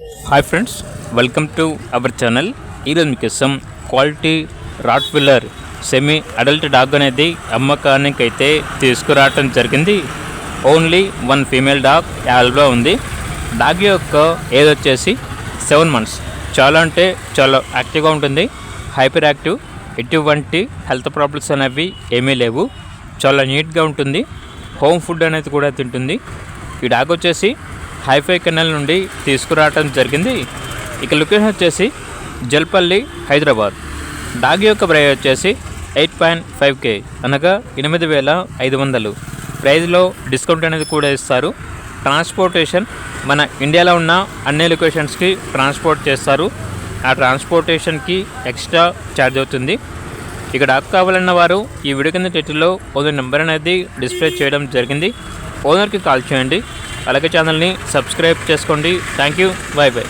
Hi friends, welcome to our channel. ఈరోజు మీకోసం quality Rottweiler semi adult dog అనేది అమ్మకానికి అయితే తీసుకురావటం జరిగింది. ఓన్లీ వన్ ఫీమేల్ డాగ్ యాల్బా ఉంది. డాగ్ యొక్క ఏజ్ వచ్చేసి 7 months. చాలా అంటే చాలా యాక్టివ్గా ఉంటుంది, హైపర్ యాక్టివ్. ఎటువంటి హెల్త్ ప్రాబ్లమ్స్ అనేవి ఏమీ లేవు. చాలా నీట్గా ఉంటుంది. హోమ్ ఫుడ్ అనేది కూడా తింటుంది. ఈ డాగ్ వచ్చేసి హైఫై కెనాల్ నుండి తీసుకురావటం జరిగింది. ఇక లొకేషన్ వచ్చేసి జల్పల్లి, హైదరాబాద్. డాగ్ యొక్క ప్రైస్ వచ్చేసి 8.5K, అనగా 8,500. ప్రైజ్లో డిస్కౌంట్ అనేది కూడా ఇస్తారు. ట్రాన్స్పోర్టేషన్ మన ఇండియాలో ఉన్న అన్ని లొకేషన్స్కి ట్రాన్స్పోర్ట్ చేస్తారు. ఆ ట్రాన్స్పోర్టేషన్కి ఎక్స్ట్రా ఛార్జ్ అవుతుంది. ఇక డాగ్ కావాలన్న వారు ఈ వీడియో కింద టైటిల్లో ఓనర్ నెంబర్ అనేది డిస్ప్లే చేయడం జరిగింది. ఓనర్కి కాల్ చేయండి. అలాగే ఛానల్ని సబ్స్క్రైబ్ చేసుకోండి. Thank you. By by.